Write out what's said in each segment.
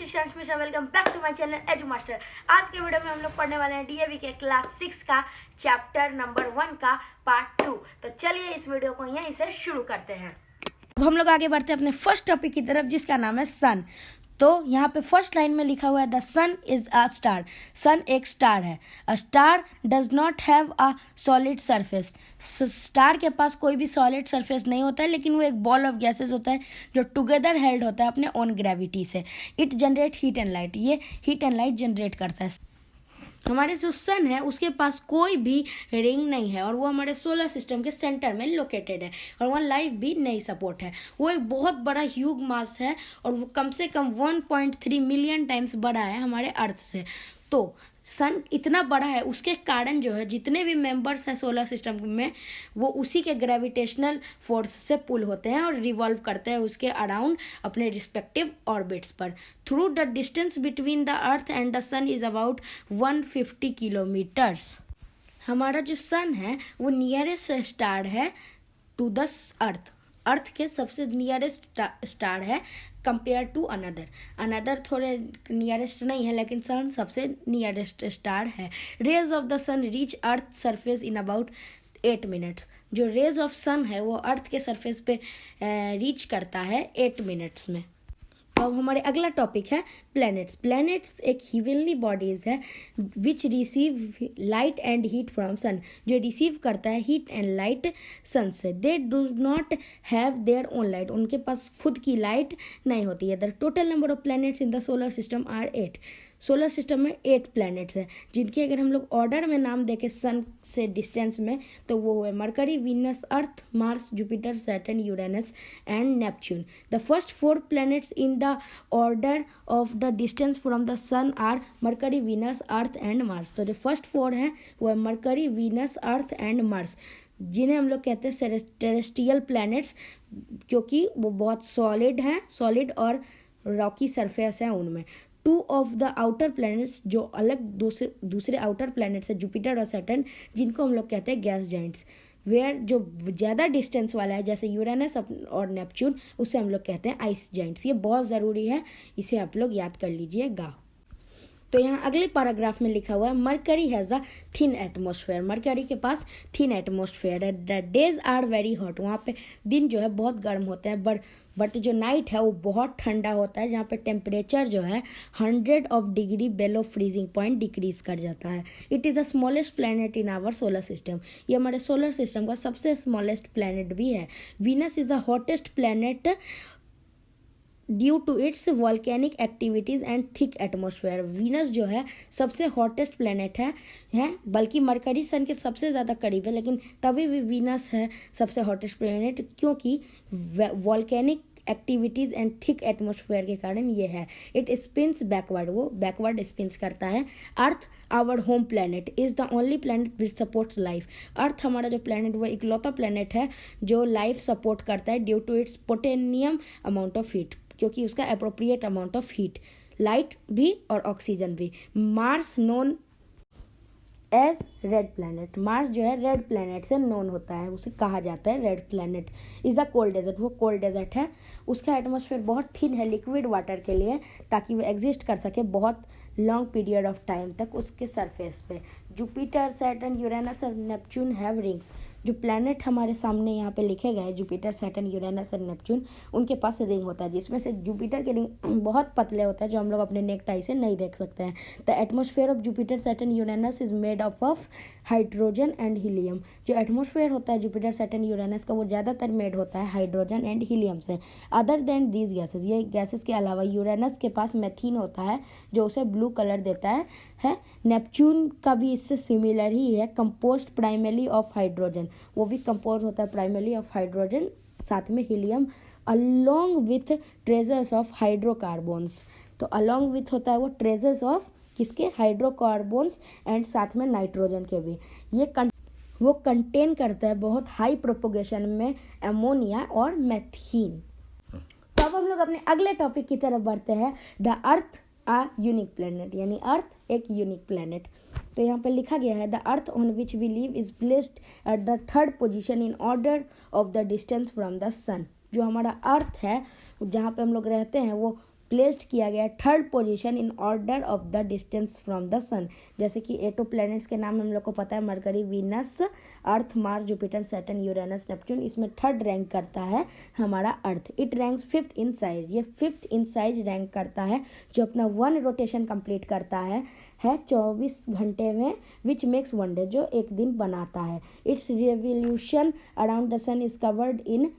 शिशांश Mishra, welcome back to my channel edu master. आज के video में हम लोग पढ़ने वाले हैं डीएवी के क्लास 6 का चैप्टर नंबर 1 का पार्ट 2। तो चलिए इस वीडियो को यहीं से शुरू करते हैं। अब हम लोग आगे बढ़ते हैं अपने फर्स्ट टॉपिक की तरफ, जिसका नाम है सन। तो यहाँ पे फर्स्ट लाइन में लिखा हुआ है the sun is a star. Sun एक स्टार है। A star does not have a solid surface. Star के पास कोई भी सॉलिड सरफेस नहीं होता है, लेकिन वो एक बॉल ऑफ गैसेस होता है जो टुगेदर हेल्ड होता है अपने ओन ग्रेविटी से। It generate heat and light. ये हीट एंड लाइट जनरेट करता है। हमारे जो सन है उसके पास कोई भी रिंग नहीं है और वो हमारे सोलर सिस्टम के सेंटर में लोकेटेड है और वहाँ लाइफ भी नहीं सपोर्ट है। वो एक बहुत बड़ा ह्यूज मास है और वो कम से कम 1.3 मिलियन टाइम्स बड़ा है हमारे अर्थ से। तो सन इतना बड़ा है, उसके कारण जो है जितने भी मेंबर्स हैं सोलर सिस्टम में वो उसी के ग्रेविटेशनल फोर्स से पुल होते हैं और रिवॉल्व करते हैं उसके अराउंड अपने रिस्पेक्टिव ऑर्बिट्स पर। Through the distance between the earth and the sun is about 150 kilometres. हमारा जो सन है वो नियरेस्ट स्टार है टू द अर्थ। अर्थ के सबसे नियरेस्ट स्टार है कंपेयर टू अनदर थोड़े नियरेस्ट नहीं है, लेकिन सन सबसे नियरेस्ट स्टार है। Rays of the sun reach earth surface in about 8 minutes. जो रेज ऑफ सन है वो अर्थ के सरफेस पे रीच करता है 8 मिनट्स में। अब हमारे अगला टॉपिक है प्लैनेट्स। प्लैनेट्स एक हेवनली बॉडीज है which receive light and heat from sun. जो रिसीव करता है हीट एंड लाइट सन से। They do not have their own light. उनके पास खुद की लाइट नहीं होती है। The total number of planets in the solar system are 8। Solar system में 8 प्लैनेट्स हैं, जिनके अगर हम लोग ऑर्डर में नाम देखें सन से डिस्टेंस में तो वो है Mercury, Venus, Earth, Mars, Jupiter, Saturn, Uranus and Neptune. The first 4 planets in the order of the distance from the sun are Mercury, Venus, Earth and Mars. तो जो फर्स्ट 4 हैं वो है Mercury, Venus, Earth and Mars, जिन्हें हम लोग कहते हैं टेरेस्ट्रियल प्लैनेट्स, क्योंकि वो बहुत सॉलिड और रॉकी सरफेस है उनमें। 2 ऑफ द आउटर प्लैनेट्स जो अलग दूसरे आउटर प्लैनेट्स है जुपिटर और सैटर्न, जिनको हम लोग कहते हैं गैस जाइंट्स। वेयर जो ज़्यादा डिस्टेंस वाला है जैसे यूरेनस और नेपच्यून, उसे हम लोग कहते हैं आइस जाइंट्स। ये बहुत ज़रूरी है, इसे आप लोग याद कर लीजिएगा। तो यहाँ अगले पैराग्राफ में लिखा हुआ है Mercury has a thin atmosphere. Mercury के पास थिन एटमॉस्फेयर है। The days are very hot. वहाँ पे दिन जो है बहुत गर्म होते हैं, बट जो नाइट है वो बहुत ठंडा होता है, जहाँ पे टेम्परेचर जो है 100 degree below freezing point decrease कर जाता है। It is the smallest planet in our solar system. ये हमारे सोलर सिस्टम का सबसे स्मॉलेस्ट प्लैनेट भी है। Venus is the hottest planet due to its volcanic activities and thick atmosphere. Venus जो है सबसे हॉटेस्ट प्लैनेट है, बल्कि मरकरी सन के सबसे ज़्यादा करीब है, लेकिन तभी भी वीनस है सबसे हॉटेस्ट प्लैनेट, क्योंकि volcanic activities and thick atmosphere के कारण ये है। इट स्पिन्स बैकवर्ड, वो बैकवर्ड स्पिन्स करता है। Earth our home planet is the only planet which supports life. Earth हमारा जो प्लैनेट वो इकलौता प्लैनेट है जो लाइफ सपोर्ट करता है due to its potential amount of heat, क्योंकि उसका appropriate amount of heat, light भी और ऑक्सीजन भी। Mars known as red planet. Mars जो है रेड प्लैनेट से नोन होता है, उसे कहा जाता है red planet. Is a cold desert. वो कोल्ड डेजर्ट है। उसका एटमॉस्फेयर बहुत थिन है लिक्विड वाटर के लिए, ताकि वो एग्जिस्ट कर सके बहुत लॉन्ग पीरियड ऑफ टाइम तक उसके सरफेस पे। जुपिटर, सैटर्न, यूरेनस और नेपच्यून हैव रिंग्स। जो प्लैनेट हमारे सामने यहाँ पे लिखे गए जुपिटर, सैटर्न, यूरेनस और नेपच्यून, उनके पास रिंग होता है, जिसमें से जुपिटर के रिंग बहुत पतले होते हैं जो हम लोग अपने नेक्ट आई से नहीं देख सकते हैं। The atmosphere of Jupiter, Saturn, Uranus is made up of hydrogen and helium. जो एटमॉस्फेयर होता है जुपिटर, सैटर्न, यूरेनस का वो ज़्यादातर मेड होता है हाइड्रोजन एंड हीलियम से। अदर देन दीज गैसेज, ये गैसेज के अलावा यूरेनस के पास मेथीन होता है जो उसे ब्लू कलर देता है। नेपच्यून का भी इससे सिमिलर ही है, कंपोज्ड प्राइमरी ऑफ हाइड्रोजन। वो भी कंपोज होता है प्राइमरी ऑफ हाइड्रोजन, साथ में helium, along with traces of hydrocarbons. तो अलोंग विथ होता है वो ट्रेजर्स ऑफ किसके, हाइड्रोकार्बोन्स, एंड साथ में नाइट्रोजन के भी। वो कंटेन करता है बहुत हाई प्रोपोगेशन में एमोनिया और मेथीन। तो अब हम लोग अपने अगले टॉपिक की तरफ बढ़ते हैं। The earth a unique planet, यानी अर्थ एक यूनिक प्लैनेट। तो यहाँ पे लिखा गया है the earth on which we live is placed at the 3rd position in order of the distance from the sun. जो हमारा अर्थ है जहाँ पे हम लोग रहते हैं वो प्लेस्ड किया गया third position in order of the distance from the sun. जैसे कि 8 प्लैनेट्स के नाम हम लोग को पता है, Mercury, Venus, Earth, Mars, Jupiter, Saturn, Uranus, Neptune. इसमें थर्ड रैंक करता है हमारा earth. It ranks 5th in size, ये 5th इन साइज रैंक करता है, जो अपना 1 रोटेशन कंप्लीट करता है 24 घंटे में, विच मेक्स 1 डे, जो एक दिन बनाता है। Its revolution around the sun is covered in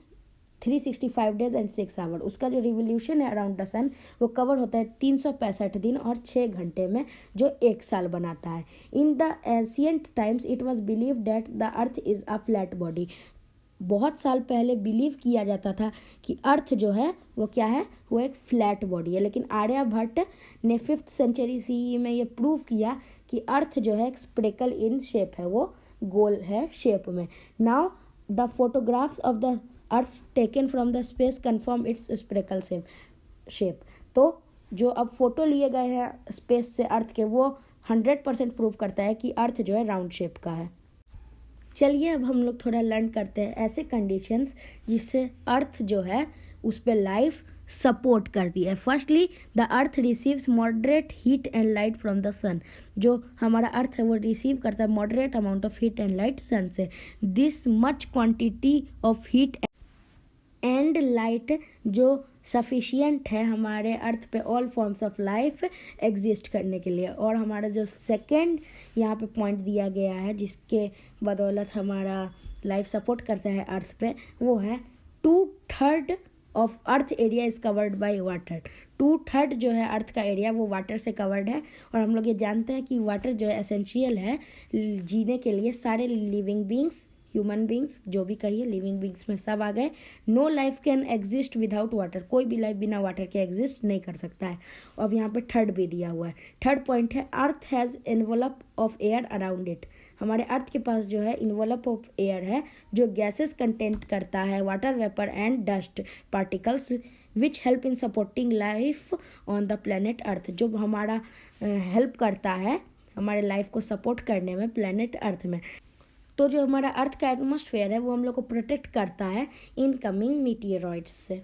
365 days and 6 hour. उसका जो रिवोल्यूशन है अराउंड द सन वो कवर होता है 365 दिन और 6 घंटे में, जो एक साल बनाता है। In the ancient times it was believe date the earth is a flat body. बहुत साल पहले बिलीव किया जाता था कि अर्थ जो है वो क्या है, वो एक फ्लैट बॉडी है। लेकिन आर्यभट्ट ने 5th सेंचुरी CE में ये प्रूव किया कि अर्थ जो है स्पेरिकल इन शेप है, वो गोल है शेप में। Now the photographs of the earth taken from the space confirm it's spherical shape. तो जो अब फोटो लिए गए हैं स्पेस से अर्थ के, वो 100% प्रूव करता है कि अर्थ जो है राउंड शेप का है। चलिए अब हम लोग थोड़ा लर्न करते हैं ऐसे कंडीशंस जिससे अर्थ जो है उस पर लाइफ सपोर्ट करती है। Firstly the earth receives moderate heat and light from the sun. जो हमारा अर्थ है वो रिसीव करता है moderate amount of heat and light sun से। This much quantity of heat and light जो सफिशियंट है हमारे अर्थ पे all forms of life exist करने के लिए। और हमारा जो सेकंड यहाँ पे पॉइंट दिया गया है जिसके बदौलत हमारा लाइफ सपोर्ट करता है अर्थ पे, वो है 2/3 of earth area is covered by water. 2/3 जो है अर्थ का एरिया वो वाटर से कवर्ड है। और हम लोग ये जानते हैं कि वाटर जो है एसेंशियल है जीने के लिए। सारे लिविंग बींग्स, ह्यूमन बींग्स, जो भी कहिए, लिविंग बींग्स में सब आ गए। No life can exist without water. कोई भी लाइफ बिना वाटर के एग्जिस्ट नहीं कर सकता है। अब यहाँ पे थर्ड भी दिया हुआ है। थर्ड पॉइंट है अर्थ has envelope of air around it. हमारे अर्थ के पास जो है इन्वलप ऑफ एयर है, जो गैसेस कंटेंट करता है, water vapour and dust particles, which help in supporting life on the planet earth. जो हमारा हेल्प करता है हमारे लाइफ को सपोर्ट करने में प्लेनेट अर्थ में। तो जो हमारा अर्थ का एटमॉस्फेयर है वो हम लोग को प्रोटेक्ट करता है इनकमिंग मीटियोरॉइड्स से।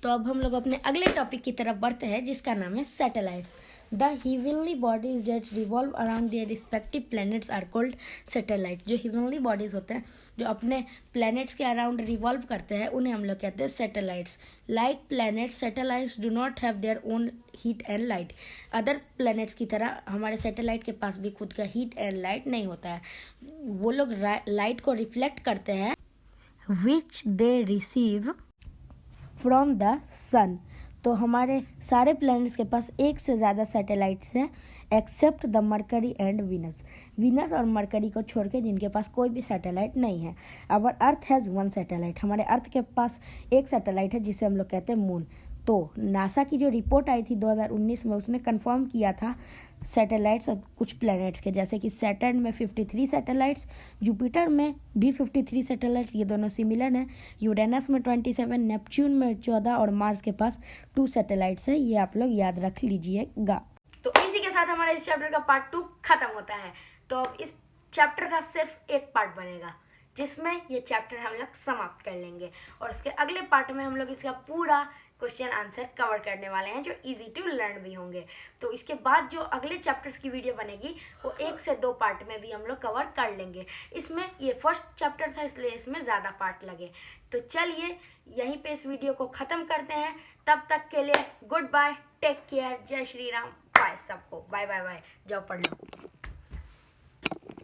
तो अब हम लोग अपने अगले टॉपिक की तरफ बढ़ते हैं जिसका नाम है satellites. The heavenly bodies that revolve around their respective planets are called satellites। जो heavenly bodies होते हैं जो अपने planets के अराउंड रिवॉल्व करते हैं उन्हें हम लोग कहते हैं satellites. Like planets, satellites do not have their own heat and light। Other planets की तरह हमारे सैटेलाइट के पास भी खुद का हीट एंड लाइट नहीं होता है। वो लोग लाइट को रिफ्लेक्ट करते हैं विच दे रिसीव फ्रॉम द सन। तो हमारे सारे प्लैनेट्स के पास एक से ज़्यादा सैटेलाइट्स हैं except the Mercury and Venus. Venus और मरकरी को छोड़ के जिनके पास कोई भी सैटेलाइट नहीं है। अवर अर्थ हैज़ 1 सैटेलाइट। हमारे अर्थ के पास एक सैटेलाइट है जिसे हम लोग कहते हैं मून। तो नासा की जो रिपोर्ट आई थी 2019 में उसने कंफर्म किया था सैटेलाइट्स और कुछ प्लैनेट्स के, जैसे कि सैटर्न में 53 सैटेलाइट्स, जुपिटर में भी 53 सैटेलाइट, ये दोनों सिमिलर हैं। यूरेनस में 27, नेपच्यून में 14 और मार्स के पास 2 सैटेलाइट्स है। ये आप लोग याद रख लीजिएगा। तो इसी के साथ हमारा इस चैप्टर का पार्ट 2 खत्म होता है। तो अब इस चैप्टर का सिर्फ एक पार्ट बनेगा जिसमें ये चैप्टर हम लोग समाप्त कर लेंगे और उसके अगले पार्ट में हम लोग इसका पूरा क्वेश्चन आंसर कवर करने वाले हैं जो इजी टू लर्न भी होंगे। तो इसके बाद जो अगले चैप्टर्स की वीडियो बनेगी वो 1 से 2 पार्ट में भी हम लोग कवर कर लेंगे। इसमें ये फर्स्ट चैप्टर था इसलिए इसमें ज़्यादा पार्ट लगे। तो चलिए यहीं पे इस वीडियो को ख़त्म करते हैं। तब तक के लिए गुड बाय, टेक केयर, जय श्री राम, बाय सबको, बाय बाय बाय, जाओ पढ़ लो।